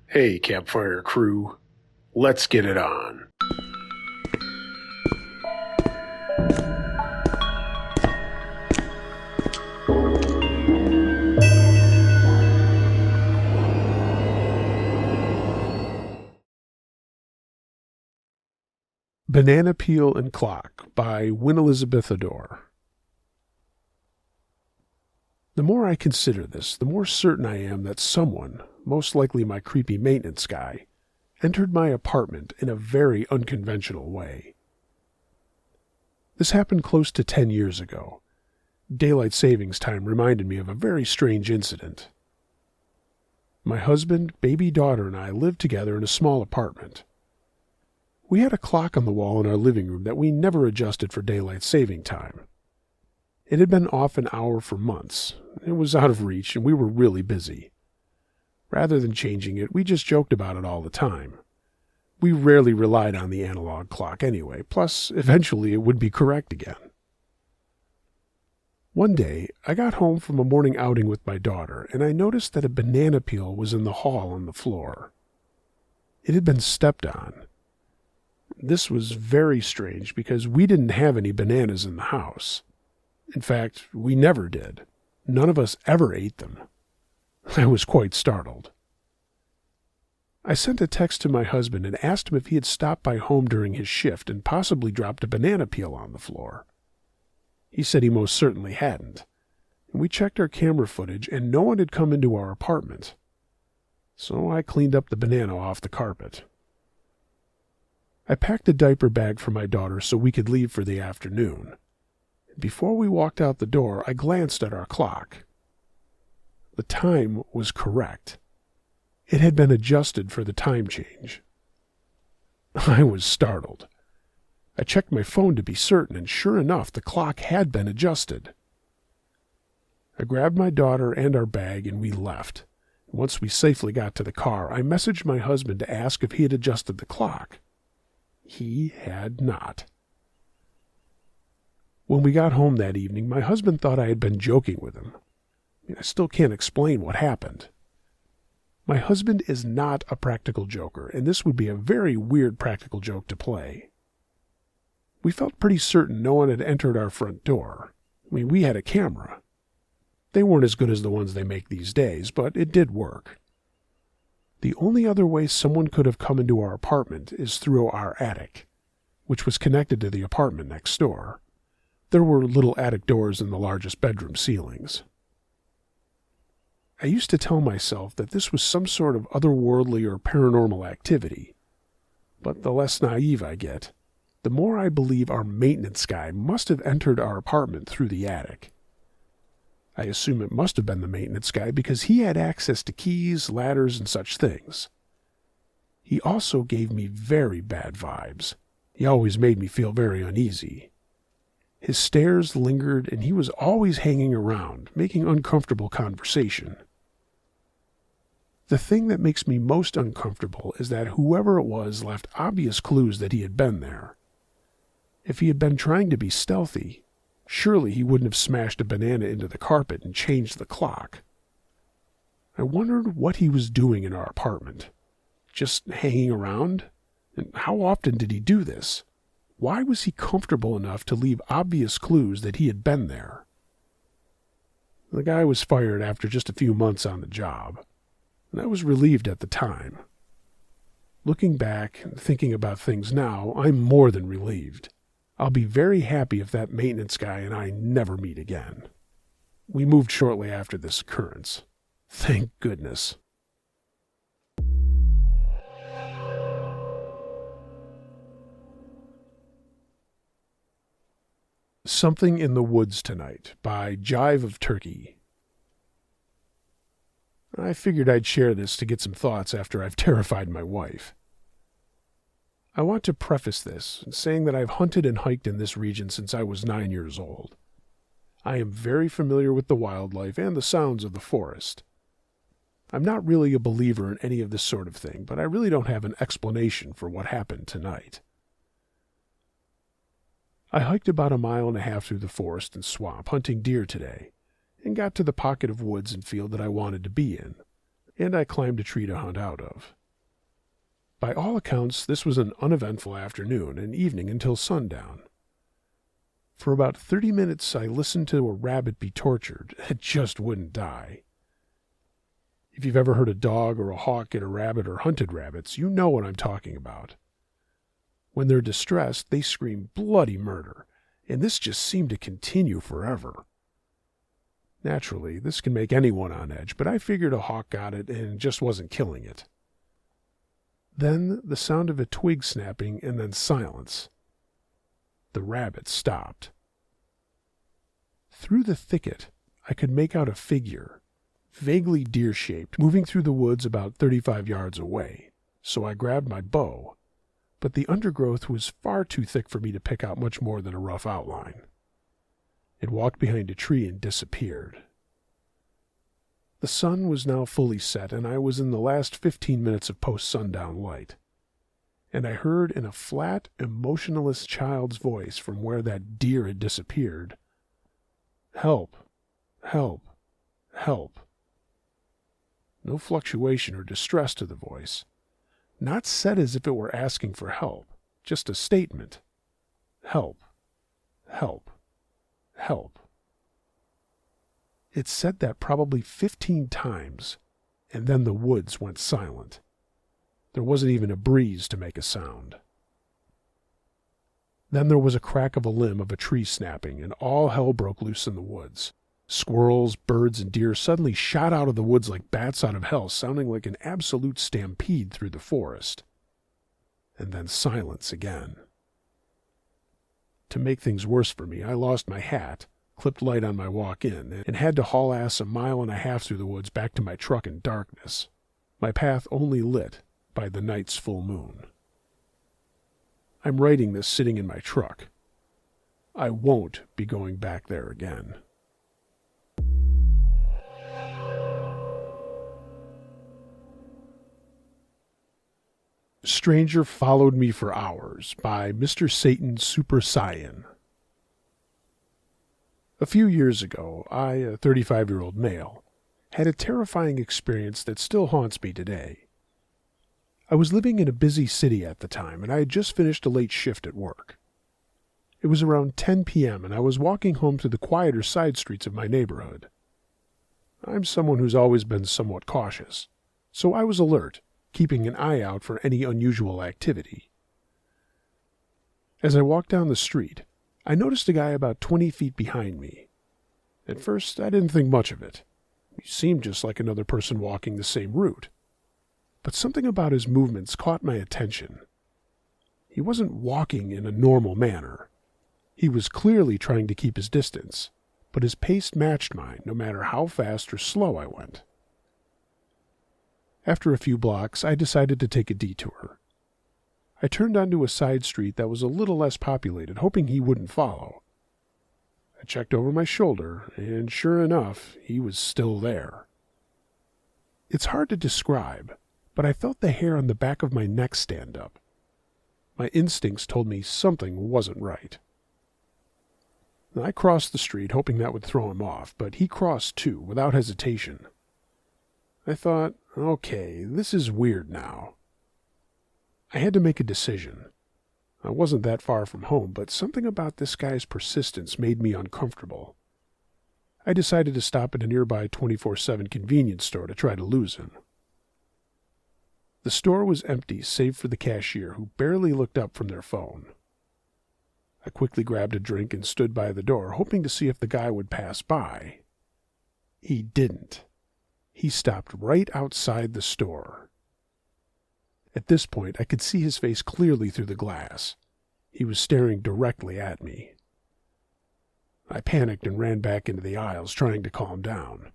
Hey, campfire crew, let's get it on. Banana Peel and Clock by Win Elizabeth Adore. The more I consider this, the more certain I am that someone, most likely my creepy maintenance guy, entered my apartment in a very unconventional way. This happened close to 10 years ago. Daylight savings time reminded me of a very strange incident. My husband, baby daughter, and I lived together in a small apartment. We had a clock on the wall in our living room that we never adjusted for daylight saving time. It had been off an hour for months. It was out of reach, and we were really busy. Rather than changing it, we just joked about it all the time. We rarely relied on the analog clock anyway, plus eventually it would be correct again. One day, I got home from a morning outing with my daughter, and I noticed that a banana peel was in the hall on the floor. It had been stepped on. This was very strange because we didn't have any bananas in the house. In fact, we never did. None of us ever ate them. I was quite startled. I sent a text to my husband and asked him if he had stopped by home during his shift and possibly dropped a banana peel on the floor. He said he most certainly hadn't. We checked our camera footage and no one had come into our apartment. So I cleaned up the banana off the carpet. I packed a diaper bag for my daughter so we could leave for the afternoon. Before we walked out the door, I glanced at our clock. The time was correct. It had been adjusted for the time change. I was startled. I checked my phone to be certain, and sure enough, the clock had been adjusted. I grabbed my daughter and our bag, and we left. Once we safely got to the car, I messaged my husband to ask if he had adjusted the clock. He had not. When we got home that evening, my husband thought I had been joking with him. I still can't explain what happened. My husband is not a practical joker, and this would be a very weird practical joke to play. We felt pretty certain no one had entered our front door. We had a camera. They weren't as good as the ones they make these days, but it did work. The only other way someone could have come into our apartment is through our attic, which was connected to the apartment next door. There were little attic doors in the largest bedroom ceilings. I used to tell myself that this was some sort of otherworldly or paranormal activity, but the less naive I get, the more I believe our maintenance guy must have entered our apartment through the attic. I assume it must have been the maintenance guy because he had access to keys, ladders, and such things. He also gave me very bad vibes. He always made me feel very uneasy. His stares lingered, and he was always hanging around, making uncomfortable conversation. The thing that makes me most uncomfortable is that whoever it was left obvious clues that he had been there. If he had been trying to be stealthy, surely he wouldn't have smashed a banana into the carpet and changed the clock. I wondered what he was doing in our apartment. Just hanging around? And how often did he do this? Why was he comfortable enough to leave obvious clues that he had been there? The guy was fired after just a few months on the job, and I was relieved at the time. Looking back and thinking about things now, I'm more than relieved. I'll be very happy if that maintenance guy and I never meet again. We moved shortly after this occurrence. Thank goodness. Something in the Woods Tonight by Jive of Turkey. I figured I'd share this to get some thoughts after I've terrified my wife. I want to preface this saying that I've hunted and hiked in this region since I was 9 years old. I am very familiar with the wildlife and the sounds of the forest. I'm not really a believer in any of this sort of thing, but I really don't have an explanation for what happened tonight. I hiked about 1.5 miles through the forest and swamp hunting deer today, and got to the pocket of woods and field that I wanted to be in, and I climbed a tree to hunt out of. By all accounts, this was an uneventful afternoon and evening until sundown. For about 30 minutes I listened to a rabbit be tortured. It just wouldn't die. If you've ever heard a dog or a hawk get a rabbit or hunted rabbits, you know what I'm talking about. When they're distressed, they scream bloody murder, and this just seemed to continue forever. Naturally, this can make anyone on edge, but I figured a hawk got it and just wasn't killing it. Then the sound of a twig snapping and then silence. The rabbit stopped. Through the thicket, I could make out a figure, vaguely deer-shaped, moving through the woods about 35 yards away, so I grabbed my bow, but the undergrowth was far too thick for me to pick out much more than a rough outline. It walked behind a tree and disappeared. The sun was now fully set, and I was in the last 15 minutes of post-sundown light. And I heard in a flat, emotionless child's voice from where that deer had disappeared, "Help, help, help." No fluctuation or distress to the voice. Not said as if it were asking for help, just a statement. Help, help, help. It said that probably 15 times, and then the woods went silent. There wasn't even a breeze to make a sound. Then there was a crack of a limb of a tree snapping, and all hell broke loose in the woods. Squirrels, birds, and deer suddenly shot out of the woods like bats out of hell, sounding like an absolute stampede through the forest. And then silence again. To make things worse for me, I lost my hat, clipped light on my walk in, and had to haul ass 1.5 miles through the woods back to my truck in darkness, my path only lit by the night's full moon. I'm writing this sitting in my truck. I won't be going back there again. Stranger Followed Me for Hours by Mr. Satan Super Saiyan. A few years ago, I, a 35-year-old male, had a terrifying experience that still haunts me today. I was living in a busy city at the time, and I had just finished a late shift at work. It was around 10 p.m., and I was walking home through the quieter side streets of my neighborhood. I'm someone who's always been somewhat cautious, so I was alert, keeping an eye out for any unusual activity. As I walked down the street, I noticed a guy about 20 feet behind me. At first, I didn't think much of it. He seemed just like another person walking the same route. But something about his movements caught my attention. He wasn't walking in a normal manner. He was clearly trying to keep his distance, but his pace matched mine no matter how fast or slow I went. After a few blocks, I decided to take a detour. I turned onto a side street that was a little less populated, hoping he wouldn't follow. I checked over my shoulder, and sure enough, he was still there. It's hard to describe, but I felt the hair on the back of my neck stand up. My instincts told me something wasn't right. I crossed the street, hoping that would throw him off, but he crossed too, without hesitation. I thought, okay, this is weird now. I had to make a decision. I wasn't that far from home, but something about this guy's persistence made me uncomfortable. I decided to stop at a nearby 24/7 convenience store to try to lose him. The store was empty save for the cashier, who barely looked up from their phone. I quickly grabbed a drink and stood by the door, hoping to see if the guy would pass by. He didn't. He stopped right outside the store. At this point, I could see his face clearly through the glass. He was staring directly at me. I panicked and ran back into the aisles, trying to calm down.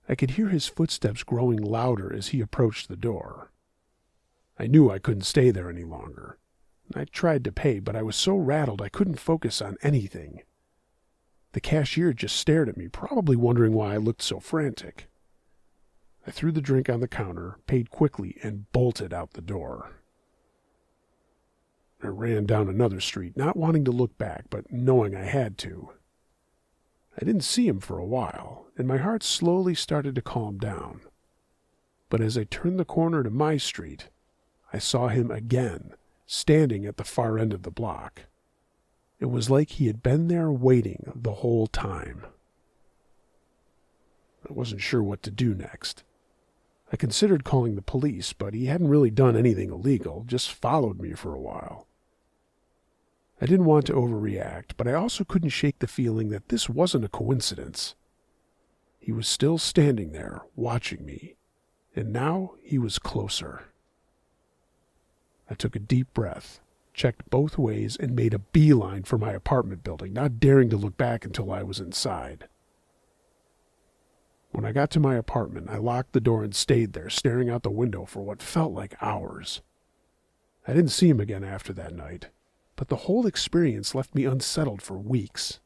I could hear his footsteps growing louder as he approached the door. I knew I couldn't stay there any longer. I tried to pay, but I was so rattled I couldn't focus on anything. The cashier just stared at me, probably wondering why I looked so frantic. I threw the drink on the counter, paid quickly, and bolted out the door. I ran down another street, not wanting to look back, but knowing I had to. I didn't see him for a while, and my heart slowly started to calm down. But as I turned the corner to my street, I saw him again, standing at the far end of the block. It was like he had been there waiting the whole time. I wasn't sure what to do next. I considered calling the police, but he hadn't really done anything illegal, just followed me for a while. I didn't want to overreact, but I also couldn't shake the feeling that this wasn't a coincidence. He was still standing there, watching me, and now he was closer. I took a deep breath, checked both ways, and made a beeline for my apartment building, not daring to look back until I was inside. When I got to my apartment, I locked the door and stayed there, staring out the window for what felt like hours. I didn't see him again after that night, but the whole experience left me unsettled for weeks.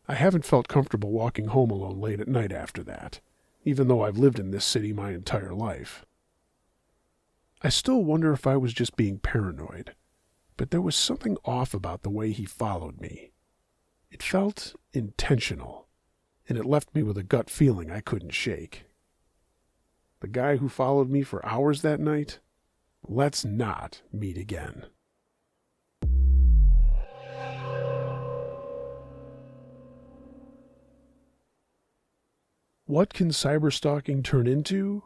I haven't felt comfortable walking home alone late at night after that, even though I've lived in this city my entire life. I still wonder if I was just being paranoid, but there was something off about the way he followed me. It felt intentional, and it left me with a gut feeling I couldn't shake. The guy who followed me for hours that night? Let's not meet again. What Can Cyberstalking Turn Into?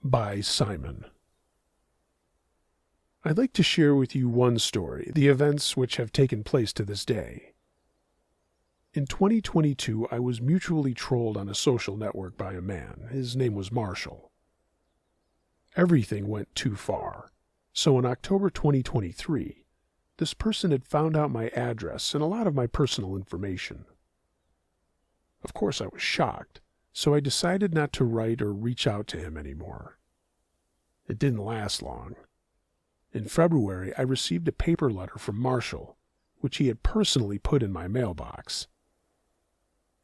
By Simon. I'd like to share with you one story, the events which have taken place to this day. In 2022, I was mutually trolled on a social network by a man. His name was Marshall. Everything went too far. So in October 2023, this person had found out my address and a lot of my personal information. Of course, I was shocked, so I decided not to write or reach out to him anymore. It didn't last long. In February, I received a paper letter from Marshall, which he had personally put in my mailbox.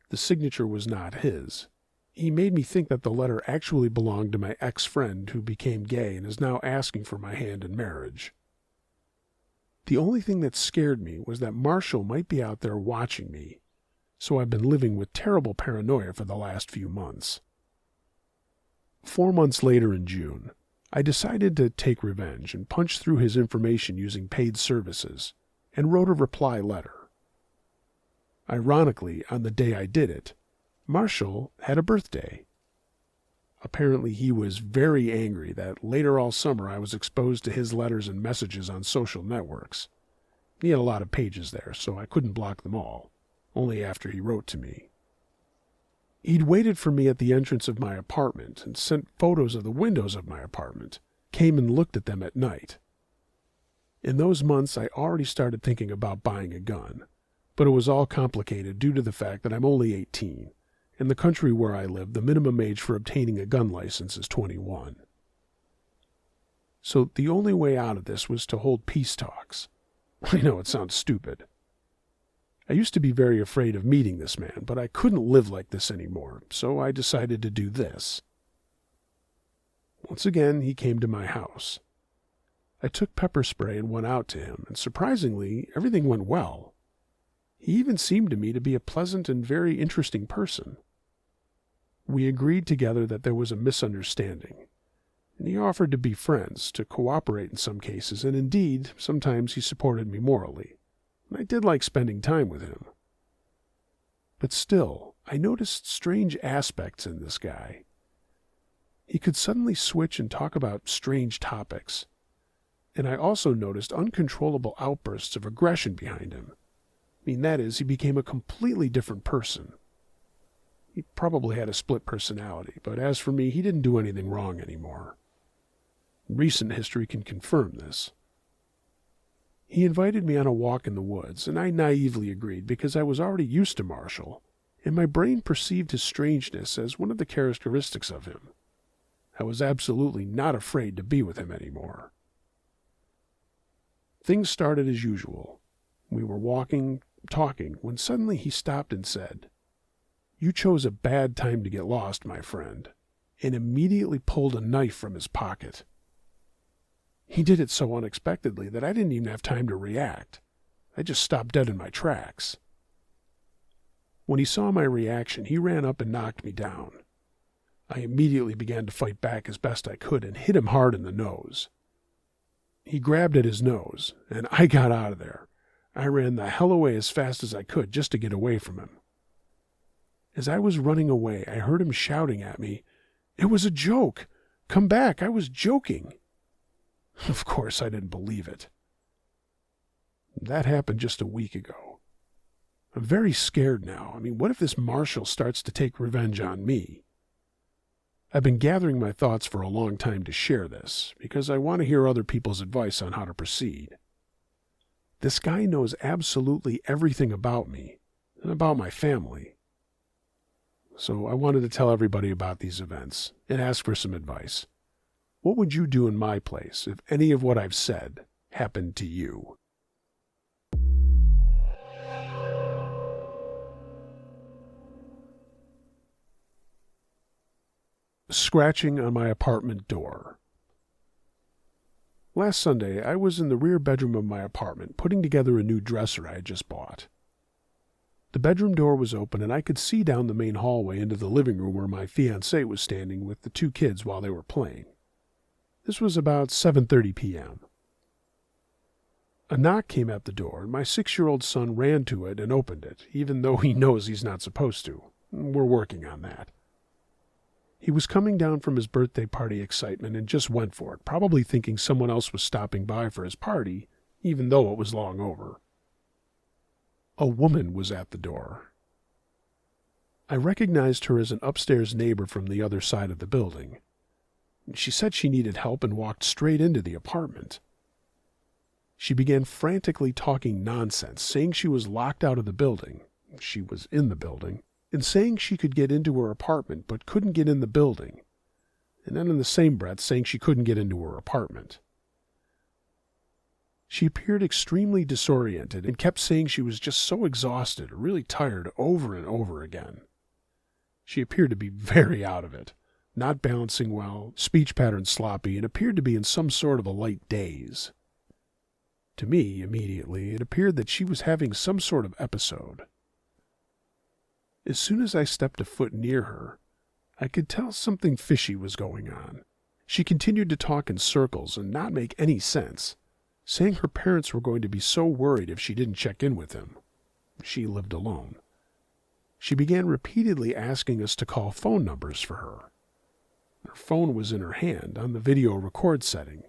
The signature was not his. He made me think that the letter actually belonged to my ex-friend who became gay and is now asking for my hand in marriage. The only thing that scared me was that Marshall might be out there watching me, so I've been living with terrible paranoia for the last few months. 4 months later in June, I decided to take revenge and punch through his information using paid services and wrote a reply letter. Ironically, on the day I did it, Marshall had a birthday. Apparently he was very angry that later all summer I was exposed to his letters and messages on social networks. He had a lot of pages there, so I couldn't block them all, only after he wrote to me. He'd waited for me at the entrance of my apartment and sent photos of the windows of my apartment, came and looked at them at night. In those months, I already started thinking about buying a gun, but it was all complicated due to the fact that I'm only 18. In the country where I live, the minimum age for obtaining a gun license is 21. So the only way out of this was to hold peace talks. I know it sounds stupid. I used to be very afraid of meeting this man, but I couldn't live like this anymore, so I decided to do this. Once again, he came to my house. I took pepper spray and went out to him, and surprisingly, everything went well. He even seemed to me to be a pleasant and very interesting person. We agreed together that there was a misunderstanding, and he offered to be friends, to cooperate in some cases, and indeed, sometimes he supported me morally. I did like spending time with him. But still, I noticed strange aspects in this guy. He could suddenly switch and talk about strange topics, and I also noticed uncontrollable outbursts of aggression behind him. That is, he became a completely different person. He probably had a split personality, but as for me, he didn't do anything wrong anymore. Recent history can confirm this. He invited me on a walk in the woods, and I naively agreed because I was already used to Marshall, and my brain perceived his strangeness as one of the characteristics of him. I was absolutely not afraid to be with him anymore. Things started as usual. We were walking, talking, when suddenly he stopped and said, "You chose a bad time to get lost, my friend," and immediately pulled a knife from his pocket. He did it so unexpectedly that I didn't even have time to react. I just stopped dead in my tracks. When he saw my reaction, he ran up and knocked me down. I immediately began to fight back as best I could and hit him hard in the nose. He grabbed at his nose, and I got out of there. I ran the hell away as fast as I could just to get away from him. As I was running away, I heard him shouting at me, "It was a joke! Come back, I was joking!" Of course, I didn't believe it. That happened just a week ago. I'm very scared now. What if this Marshall starts to take revenge on me? I've been gathering my thoughts for a long time to share this, because I want to hear other people's advice on how to proceed. This guy knows absolutely everything about me and about my family. So I wanted to tell everybody about these events and ask for some advice. What would you do in my place if any of what I've said happened to you? Scratching on my apartment door. Last Sunday, I was in the rear bedroom of my apartment putting together a new dresser I had just bought. The bedroom door was open and I could see down the main hallway into the living room where my fiancée was standing with the two kids while they were playing. This was about 7:30 p.m. A knock came at the door and my 6-year-old son ran to it and opened it, even though he knows he's not supposed to. We're working on that. He was coming down from his birthday party excitement and just went for it, probably thinking someone else was stopping by for his party, even though it was long over. A woman was at the door. I recognized her as an upstairs neighbor from the other side of the building. She said she needed help and walked straight into the apartment. She began frantically talking nonsense, saying she was locked out of the building. She was in the building. And saying she could get into her apartment but couldn't get in the building, and then in the same breath saying she couldn't get into her apartment. She appeared extremely disoriented and kept saying she was just so exhausted or really tired over and over again. She appeared to be very out of it, not balancing well, speech patterns sloppy, and appeared to be in some sort of a light daze. To me, immediately, it appeared that she was having some sort of episode. As soon as I stepped a foot near her, I could tell something fishy was going on. She continued to talk in circles and not make any sense, saying her parents were going to be so worried if she didn't check in with him. She lived alone. She began repeatedly asking us to call phone numbers for her. Her phone was in her hand on the video record setting,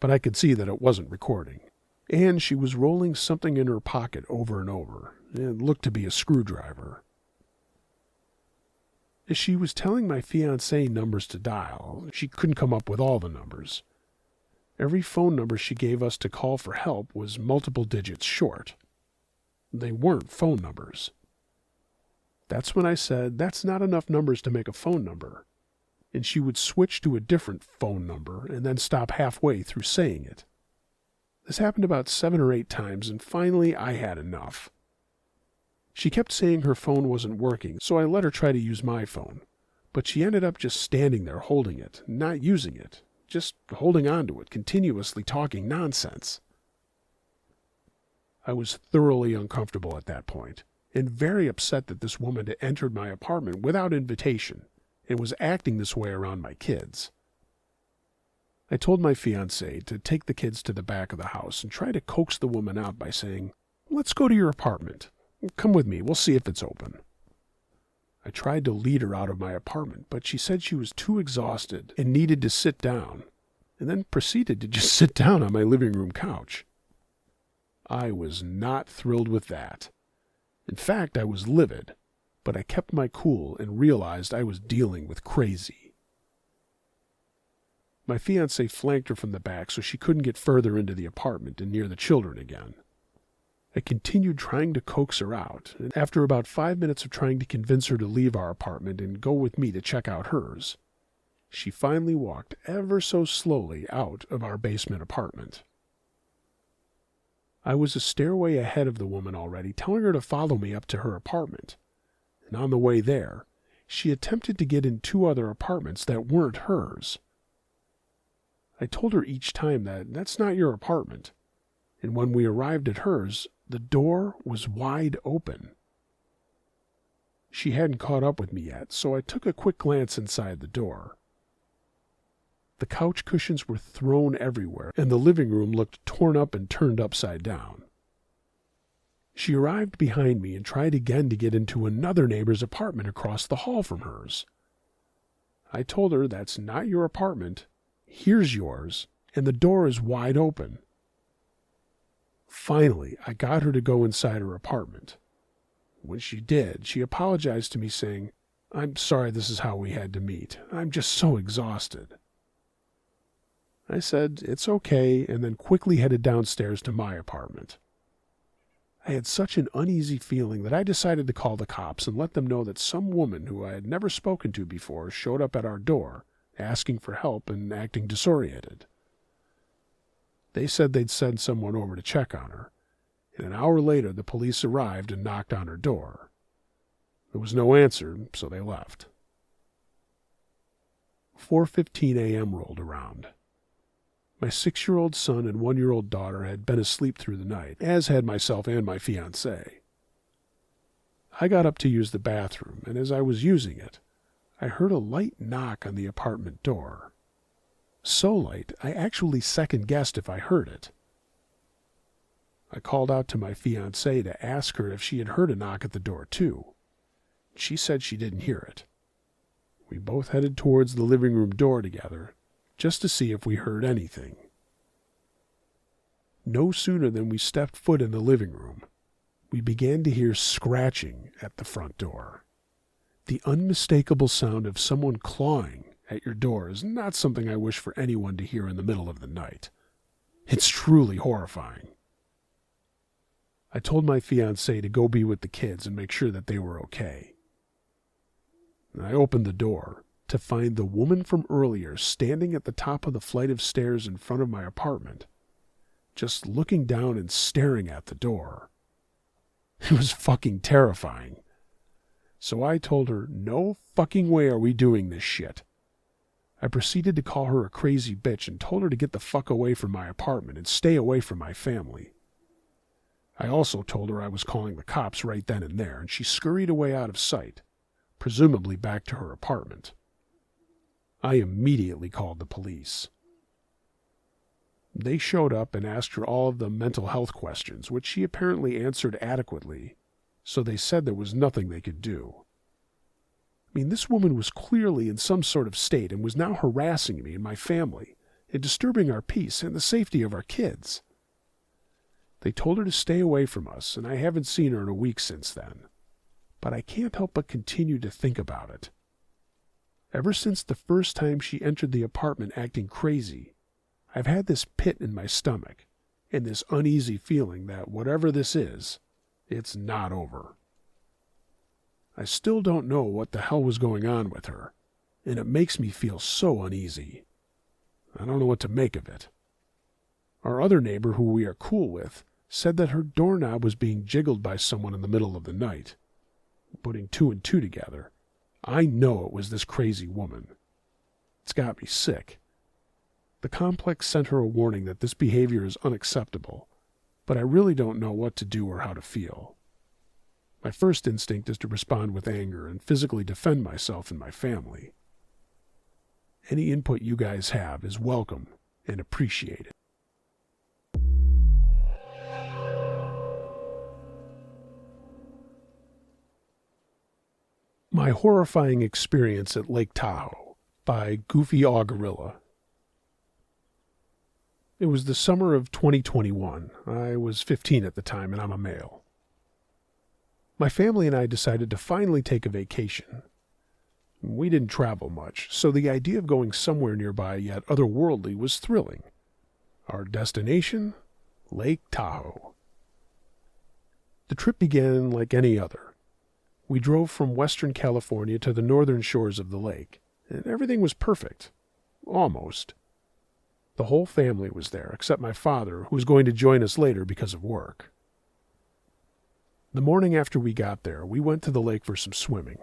but I could see that it wasn't recording. And she was rolling something in her pocket over and over. It looked to be a screwdriver. As she was telling my fiancé numbers to dial, she couldn't come up with all the numbers. Every phone number she gave us to call for help was multiple digits short. They weren't phone numbers. That's when I said, "That's not enough numbers to make a phone number." And she would switch to a different phone number and then stop halfway through saying it. This happened about 7 or 8 times, and finally I had enough. She kept saying her phone wasn't working, so I let her try to use my phone. But she ended up just standing there holding it, not using it, just holding on to it, continuously talking nonsense. I was thoroughly uncomfortable at that point, and very upset that this woman had entered my apartment without invitation and was acting this way around my kids. I told my fiancé to take the kids to the back of the house and try to coax the woman out by saying, "Let's go to your apartment. Come with me, we'll see if it's open." I tried to lead her out of my apartment, but she said she was too exhausted and needed to sit down, and then proceeded to just sit down on my living room couch. I was not thrilled with that. In fact, I was livid, but I kept my cool and realized I was dealing with crazy. My fiancé flanked her from the back so she couldn't get further into the apartment and near the children again. I continued trying to coax her out, and after about 5 minutes of trying to convince her to leave our apartment and go with me to check out hers, she finally walked ever so slowly out of our basement apartment. I was a stairway ahead of the woman already, telling her to follow me up to her apartment, and on the way there, she attempted to get in 2 other apartments that weren't hers. I told her each time that that's not your apartment, and when we arrived at hers, the door was wide open. She hadn't caught up with me yet, so I took a quick glance inside the door. The couch cushions were thrown everywhere, and the living room looked torn up and turned upside down. She arrived behind me and tried again to get into another neighbor's apartment across the hall from hers. I told her that's not your apartment. Here's yours, and the door is wide open. Finally, I got her to go inside her apartment. When she did, she apologized to me saying, "I'm sorry this is how we had to meet. I'm just so exhausted." I said, "It's okay," and then quickly headed downstairs to my apartment. I had such an uneasy feeling that I decided to call the cops and let them know that some woman who I had never spoken to before showed up at our door, asking for help and acting disoriented. They said they'd send someone over to check on her, and an hour later the police arrived and knocked on her door. There was no answer, so they left. 4:15 a.m. rolled around. My 6-year-old son and 1-year-old daughter had been asleep through the night, as had myself and my fiancée. I got up to use the bathroom, and as I was using it, I heard a light knock on the apartment door. So light, I actually second-guessed if I heard it. I called out to my fiancée to ask her if she had heard a knock at the door too. She said she didn't hear it. We both headed towards the living room door together, just to see if we heard anything. No sooner than we stepped foot in the living room, we began to hear scratching at the front door. The unmistakable sound of someone clawing at your door is not something I wish for anyone to hear in the middle of the night. It's truly horrifying. I told my fiancée to go be with the kids and make sure that they were okay. I opened the door to find the woman from earlier standing at the top of the flight of stairs in front of my apartment, just looking down and staring at the door. It was fucking terrifying. So I told her, no fucking way are we doing this shit. I proceeded to call her a crazy bitch and told her to get the fuck away from my apartment and stay away from my family. I also told her I was calling the cops right then and there, and she scurried away out of sight, presumably back to her apartment. I immediately called the police. They showed up and asked her all of the mental health questions, which she apparently answered adequately, so they said there was nothing they could do. I mean, this woman was clearly in some sort of state and was now harassing me and my family and disturbing our peace and the safety of our kids. They told her to stay away from us, and I haven't seen her in a week since then. But I can't help but continue to think about it. Ever since the first time she entered the apartment acting crazy, I've had this pit in my stomach and this uneasy feeling that whatever this is, it's not over. I still don't know what the hell was going on with her, and it makes me feel so uneasy. I don't know what to make of it. Our other neighbor, who we are cool with, said that her doorknob was being jiggled by someone in the middle of the night. Putting 2 and 2 together, I know it was this crazy woman. It's got me sick. The complex sent her a warning that this behavior is unacceptable, but I really don't know what to do or how to feel. My first instinct is to respond with anger and physically defend myself and my family. Any input you guys have is welcome and appreciated. My Horrifying Experience at Lake Tahoe by Goofy Gorilla. It was the summer of 2021. I was 15 at the time, and I'm a male. My family and I decided to finally take a vacation. We didn't travel much, so the idea of going somewhere nearby yet otherworldly was thrilling. Our destination? Lake Tahoe. The trip began like any other. We drove from Western California to the northern shores of the lake, and everything was perfect. Almost. The whole family was there, except my father, who was going to join us later because of work. The morning after we got there, we went to the lake for some swimming.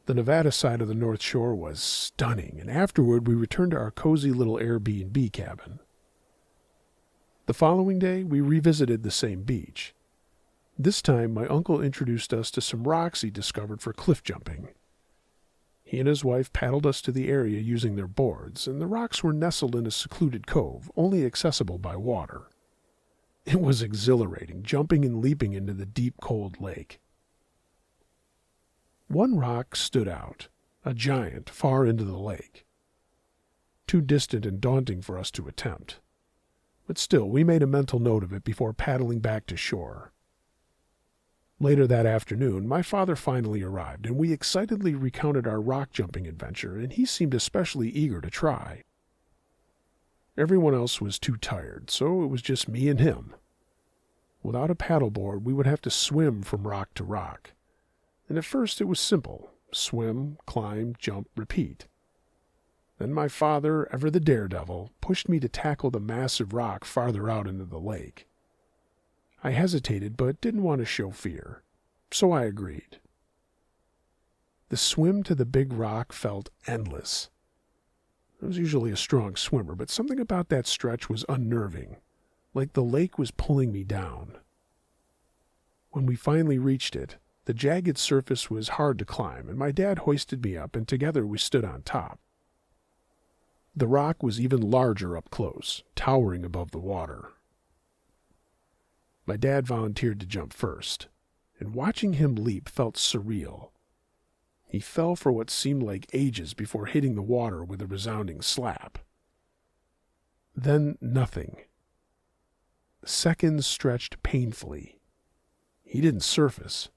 The Nevada side of the North Shore was stunning, and afterward we returned to our cozy little Airbnb cabin. The following day, we revisited the same beach. This time, my uncle introduced us to some rocks he discovered for cliff jumping. He and his wife paddled us to the area using their boards, and the rocks were nestled in a secluded cove, only accessible by water. It was exhilarating, jumping and leaping into the deep, cold lake. One rock stood out, a giant, far into the lake. Too distant and daunting for us to attempt. But still, we made a mental note of it before paddling back to shore. Later that afternoon, my father finally arrived, and we excitedly recounted our rock-jumping adventure, and he seemed especially eager to try. Everyone else was too tired, so it was just me and him. Without a paddleboard, we would have to swim from rock to rock. And at first it was simple. Swim, climb, jump, repeat. Then my father, ever the daredevil, pushed me to tackle the massive rock farther out into the lake. I hesitated, but didn't want to show fear, so I agreed. The swim to the big rock felt endless. I was usually a strong swimmer, but something about that stretch was unnerving, like the lake was pulling me down. When we finally reached it, the jagged surface was hard to climb, and my dad hoisted me up, and together we stood on top. The rock was even larger up close, towering above the water. My dad volunteered to jump first, and watching him leap felt surreal. He fell for what seemed like ages before hitting the water with a resounding slap. Then nothing. Seconds stretched painfully. He didn't surface.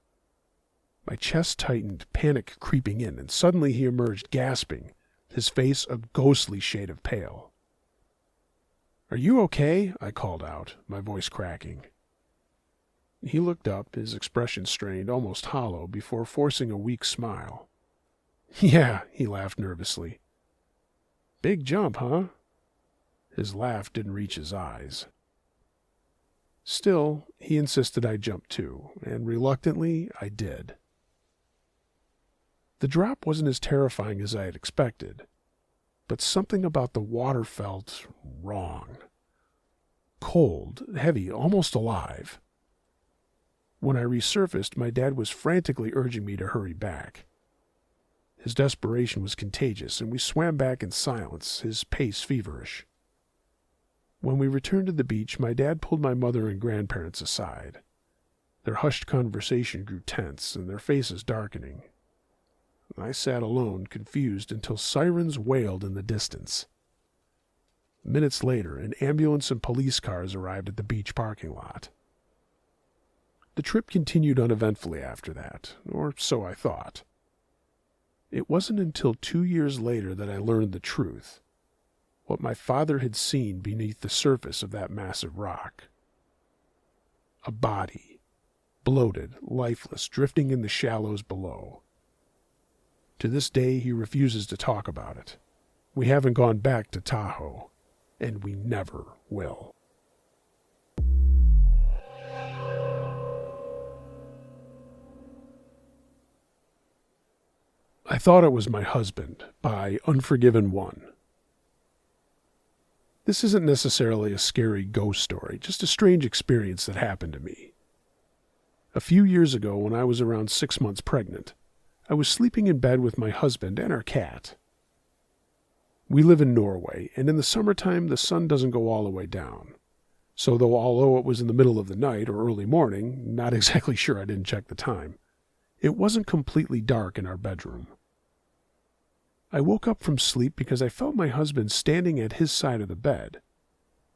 My chest tightened, panic creeping in, and suddenly he emerged gasping, his face a ghostly shade of pale. "Are you okay?" I called out, my voice cracking. He looked up, his expression strained, almost hollow, before forcing a weak smile. "Yeah," he laughed nervously. "Big jump, huh?" His laugh didn't reach his eyes. Still, he insisted I jump too, and reluctantly I did. The drop wasn't as terrifying as I had expected, but something about the water felt wrong. Cold, heavy, almost alive. When I resurfaced, my dad was frantically urging me to hurry back. His desperation was contagious, and we swam back in silence, his pace feverish. When we returned to the beach, my dad pulled my mother and grandparents aside. Their hushed conversation grew tense, and their faces darkening. I sat alone, confused, until sirens wailed in the distance. Minutes later, an ambulance and police cars arrived at the beach parking lot. The trip continued uneventfully after that, or so I thought. It wasn't until 2 years later that I learned the truth, what my father had seen beneath the surface of that massive rock. A body, bloated, lifeless, drifting in the shallows below. To this day, he refuses to talk about it. We haven't gone back to Tahoe, and we never will. I Thought It Was My Husband by Unforgiven 1. This isn't necessarily a scary ghost story, just a strange experience that happened to me. A few years ago, when I was around 6 months pregnant, I was sleeping in bed with my husband and our cat. We live in Norway, and in the summertime the sun doesn't go all the way down. So although it was in the middle of the night or early morning, not exactly sure, I didn't check the time, it wasn't completely dark in our bedroom. I woke up from sleep because I felt my husband standing at his side of the bed,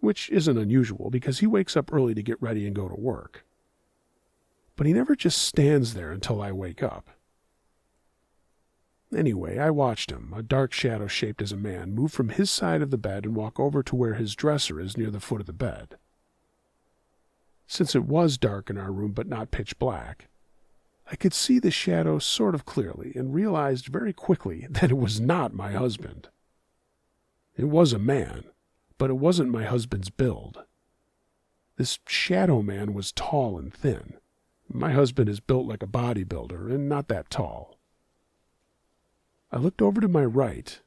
which isn't unusual because he wakes up early to get ready and go to work. But he never just stands there until I wake up. Anyway, I watched him, a dark shadow shaped as a man, move from his side of the bed and walk over to where his dresser is near the foot of the bed. Since it was dark in our room but not pitch black, I could see the shadow sort of clearly and realized very quickly that it was not my husband. It was a man, but it wasn't my husband's build. This shadow man was tall and thin. My husband is built like a bodybuilder and not that tall. I looked over to my right,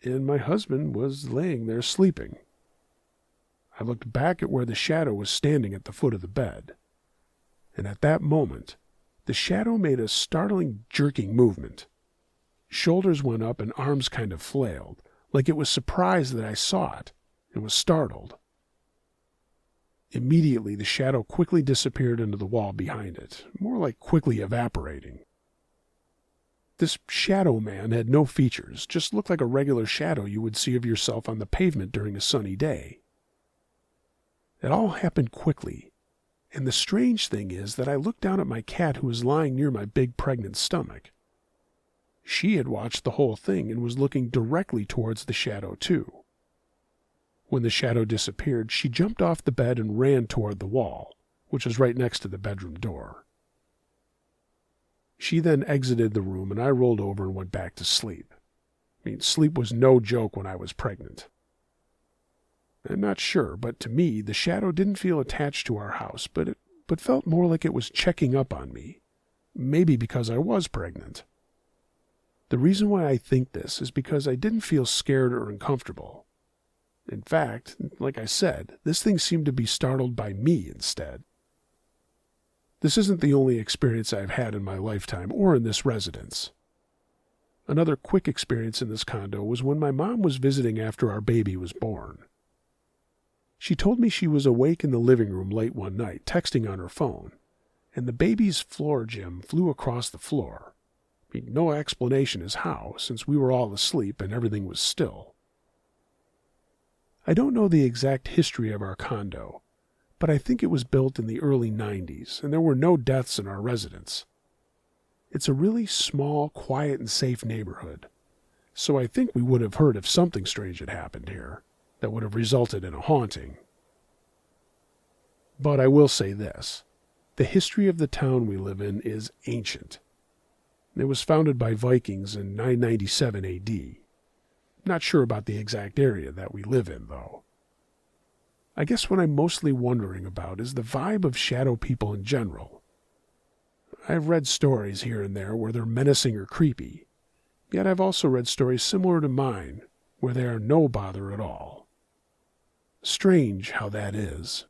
and my husband was laying there sleeping. I looked back at where the shadow was standing at the foot of the bed, and at that moment, the shadow made a startling jerking movement, Shoulders went up and arms kind of flailed, like it was surprised that I saw it and was startled. Immediately, the shadow quickly disappeared into the wall behind it, more like quickly evaporating. This shadow man had no features, just looked like a regular shadow you would see of yourself on the pavement during a sunny day. It all happened quickly, and the strange thing is that I looked down at my cat who was lying near my big pregnant stomach. She had watched the whole thing and was looking directly towards the shadow too. When the shadow disappeared, she jumped off the bed and ran toward the wall, which was right next to the bedroom door. She then exited the room and I rolled over and went back to sleep. Sleep was no joke when I was pregnant. I'm not sure, but to me, the shadow didn't feel attached to our house, but felt more like it was checking up on me. Maybe because I was pregnant. The reason why I think this is because I didn't feel scared or uncomfortable. In fact, like I said, this thing seemed to be startled by me instead. This isn't the only experience I've had in my lifetime or in this residence. Another quick experience in this condo was when my mom was visiting after our baby was born. She told me she was awake in the living room late one night, texting on her phone, and the baby's floor gem flew across the floor. No explanation as how, since we were all asleep and everything was still. I don't know the exact history of our condo, but I think it was built in the early 90s, and there were no deaths in our residence. It's a really small, quiet, and safe neighborhood, so I think we would have heard if something strange had happened here that would have resulted in a haunting. But I will say this. The history of the town we live in is ancient. It was founded by Vikings in 997 AD. Not sure about the exact area that we live in, though. I guess what I'm mostly wondering about is the vibe of shadow people in general. I've read stories here and there where they're menacing or creepy, yet I've also read stories similar to mine where they are no bother at all. Strange how that is.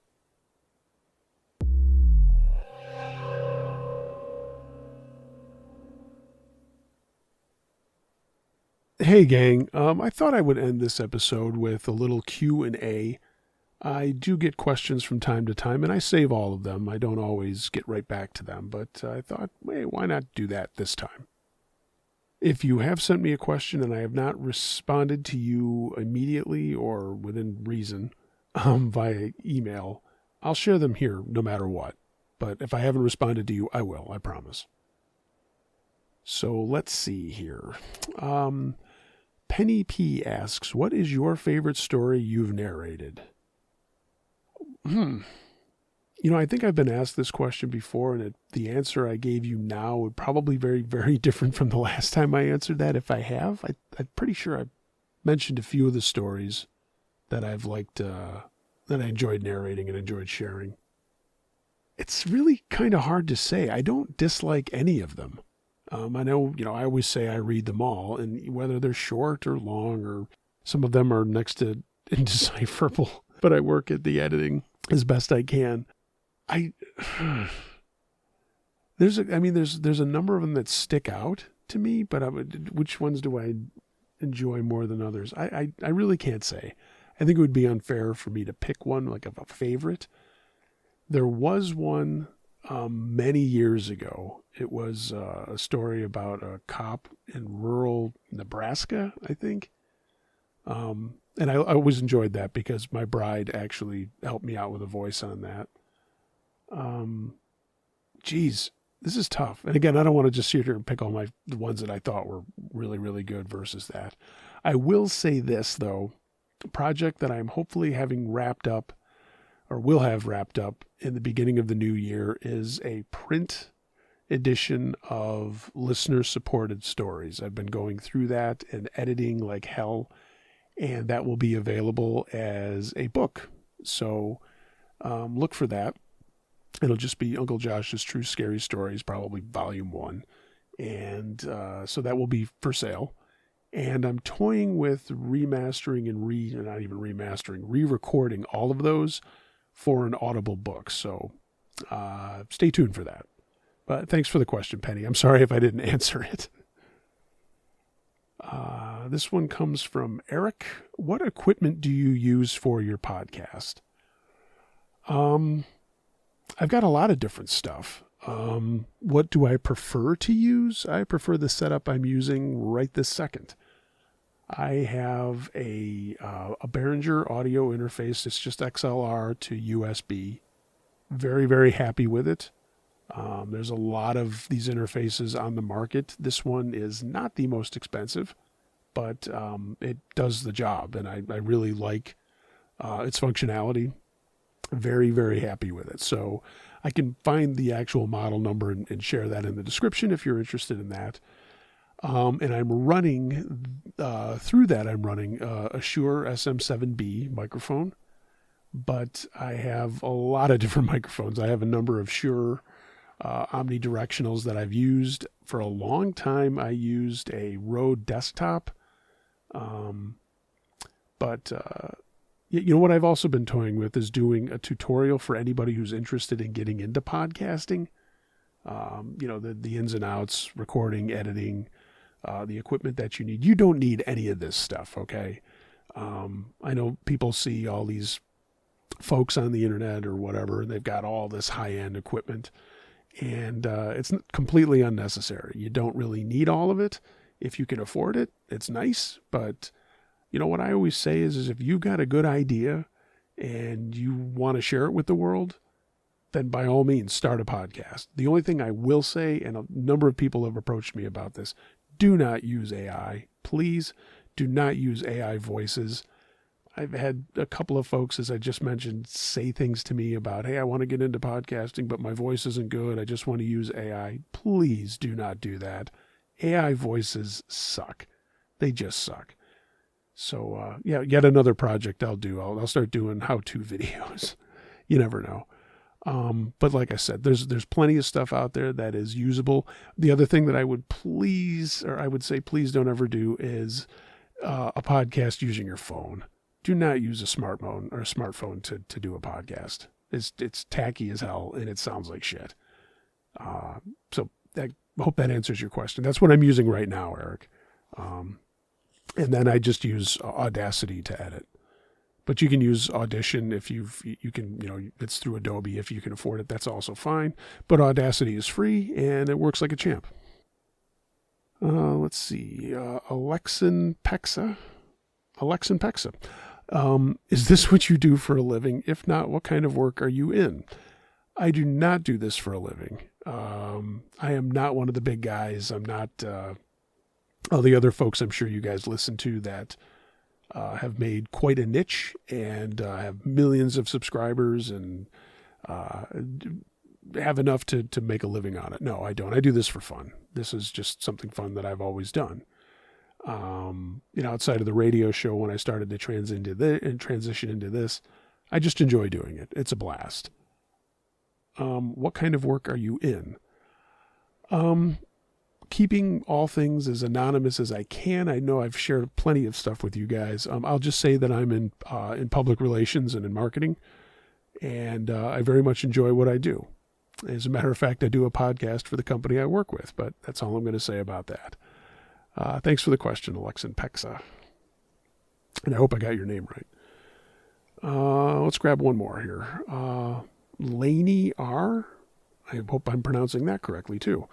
Hey gang, I thought I would end this episode with a little Q&A. I do get questions from time to time, and I save all of them. I don't always get right back to them, but I thought, hey, why not do that this time? If you have sent me a question and I have not responded to you immediately or within reason via email, I'll share them here no matter what. But if I haven't responded to you, I will, I promise. So let's see here. Penny P asks, what is your favorite story you've narrated? I think I've been asked this question before, and the answer I gave you now would probably be very, very different from the last time I answered that. If I have, I'm pretty sure I've mentioned a few of the stories that I've liked, that I enjoyed narrating and enjoyed sharing. It's really kind of hard to say. I don't dislike any of them. I know, I always say I read them all, and whether they're short or long, or some of them are next to indecipherable, but I work at the editing as best I can. There's a number of them that stick out to me, but which ones do I enjoy more than others? I really can't say. I think it would be unfair for me to pick one, like a favorite. There was one many years ago. It was a story about a cop in rural Nebraska, I think. And I always enjoyed that because my bride actually helped me out with a voice on that. Geez, this is tough. And again, I don't want to just sit here and pick all the ones that I thought were really, really good versus that. I will say this, though. A project that I'm hopefully having wrapped up, or will have wrapped up in the beginning of the new year, is a print edition of listener-supported stories. I've been going through that and editing like hell, and that will be available as a book. So look for that. It'll just be Uncle Josh's True Scary Stories, probably volume 1. And so that will be for sale. And I'm toying with remastering and re-recording all of those for an Audible book. So stay tuned for that. But thanks for the question, Penny. I'm sorry if I didn't answer it. This one comes from Eric. What equipment do you use for your podcast? I've got a lot of different stuff. What do I prefer to use? I prefer the setup I'm using right this second. I have a Behringer audio interface. It's just XLR to USB. Very, very happy with it. There's a lot of these interfaces on the market. This one is not the most expensive, but it does the job, and I really like its functionality. Very, very happy with it. So I can find the actual model number and share that in the description if you're interested in that. And I'm running, through that, I'm running a Shure SM7B microphone, but I have a lot of different microphones. I have a number of Shure omnidirectionals that I've used. For a long time, I used a Rode desktop. You know what I've also been toying with is doing a tutorial for anybody who's interested in getting into podcasting. The ins and outs, recording, editing, the equipment that you need. You don't need any of this stuff, okay? I know people see all these folks on the internet or whatever, and they've got all this high-end equipment, and it's completely unnecessary. You don't really need all of it. If you can afford it, it's nice, but you know what I always say is if you got a good idea and you want to share it with the world, then by all means, start a podcast. The only thing I will say, and a number of people have approached me about this, do not use AI. Please do not use AI voices. I've had a couple of folks, as I just mentioned, say things to me about, hey, I want to get into podcasting, but my voice isn't good. I just want to use AI. Please do not do that. AI voices suck. They just suck. So, yet another project I'll do. I'll start doing how-to videos. You never know. But like I said, there's plenty of stuff out there that is usable. The other thing that I would say please don't ever do is a podcast using your phone. Do not use a smartphone or a smartphone to do a podcast. It's tacky as hell and it sounds like shit. So I hope that answers your question. That's what I'm using right now, Eric. And then I just use Audacity to edit. But you can use Audition if you can, it's through Adobe. If you can afford it, that's also fine. But Audacity is free and it works like a champ. Let's see. Alexin Pexa. Is this what you do for a living? If not, what kind of work are you in? I do not do this for a living. I am not one of the big guys. I'm not all the other folks I'm sure you guys listen to that have made quite a niche and have millions of subscribers and have enough to make a living on it. No, I don't. I do this for fun. This is just something fun that I've always done. Outside of the radio show, when I started to transition into this, I just enjoy doing it. It's a blast. What kind of work are you in? Keeping all things as anonymous as I can. I know I've shared plenty of stuff with you guys. I'll just say that I'm in public relations and in marketing, and I very much enjoy what I do. As a matter of fact, I do a podcast for the company I work with, but that's all I'm going to say about that. Thanks for the question, Alexin Pexa. And I hope I got your name right. Let's grab one more here. Lainey R. I hope I'm pronouncing that correctly, too.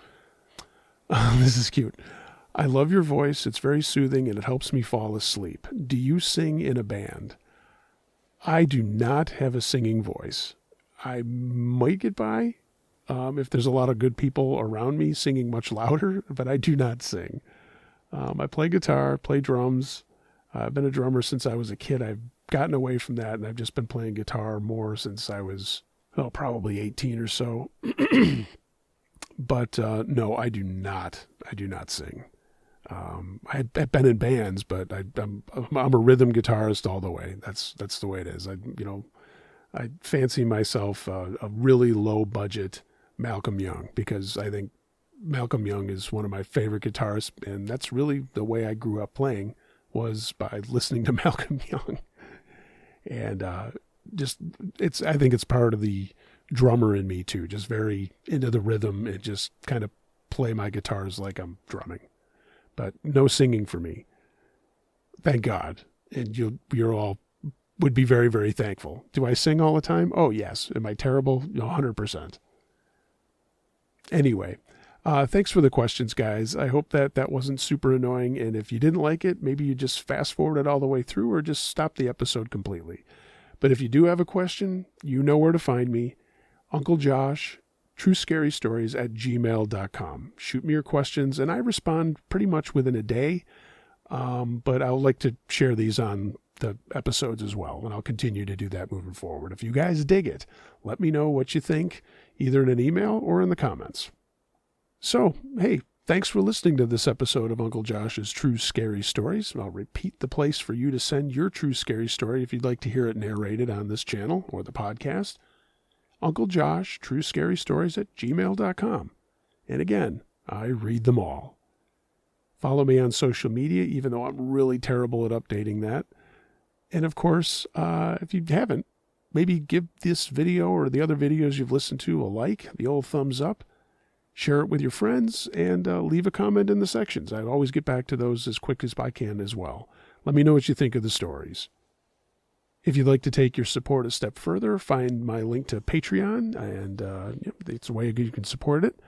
This is cute. I love your voice. It's very soothing, and it helps me fall asleep. Do you sing in a band? I do not have a singing voice. I might get by if there's a lot of good people around me singing much louder, but I do not sing. I play guitar, play drums. I've been a drummer since I was a kid. I've gotten away from that, and I've just been playing guitar more since I was, probably 18 or so. But no, I do not sing. I've been in bands, but I'm a rhythm guitarist all the way. That's the way it is. I fancy myself a really low budget Malcolm Young, because I think Malcolm Young is one of my favorite guitarists, and that's really the way I grew up playing, was by listening to Malcolm Young. And I think it's part of the drummer in me too, just very into the rhythm and just kind of play my guitars like I'm drumming. but no singing for me. Thank God. And you're all would be very, very thankful. Do I sing all the time? Oh, yes. Am I terrible? 100%. Anyway, thanks for the questions, guys. I hope that wasn't super annoying. And if you didn't like it, maybe you just fast forward it all the way through or just stop the episode completely. But if you do have a question, you know where to find me. Uncle Josh, truescarystories@gmail.com. Shoot me your questions, and I respond pretty much within a day. But I'll like to share these on the episodes as well, and I'll continue to do that moving forward. If you guys dig it, let me know what you think, either in an email or in the comments. So, hey, thanks for listening to this episode of Uncle Josh's True Scary Stories. I'll repeat the place for you to send your true scary story if you'd like to hear it narrated on this channel or the podcast. Uncle Josh, truescarystories@gmail.com. And again, I read them all. Follow me on social media, even though I'm really terrible at updating that. And of course, if you haven't, maybe give this video or the other videos you've listened to a like, the old thumbs up. Share it with your friends, and leave a comment in the sections. I always get back to those as quick as I can as well. Let me know what you think of the stories. If you'd like to take your support a step further, find my link to Patreon, and it's a way you can support it.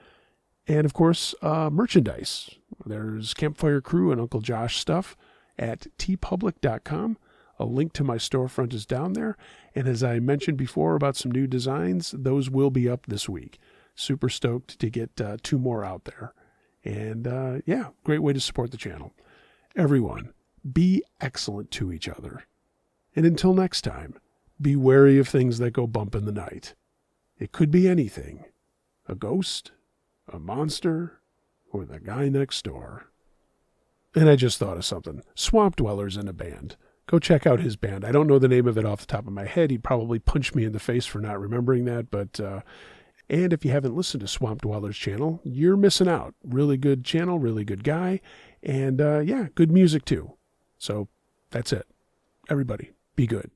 And, of course, merchandise. There's Campfire Crew and Uncle Josh stuff at tpublic.com. A link to my storefront is down there. And as I mentioned before about some new designs, those will be up this week. Super stoked to get 2 more out there. And, great way to support the channel. Everyone, be excellent to each other. And until next time, be wary of things that go bump in the night. It could be anything. A ghost, a monster, or the guy next door. And I just thought of something. Swamp Dweller's in a band. Go check out his band. I don't know the name of it off the top of my head. He'd probably punch me in the face for not remembering that. But, and if you haven't listened to Swamp Dweller's channel, you're missing out. Really good channel, really good guy. And, good music too. So that's it. Everybody, be good.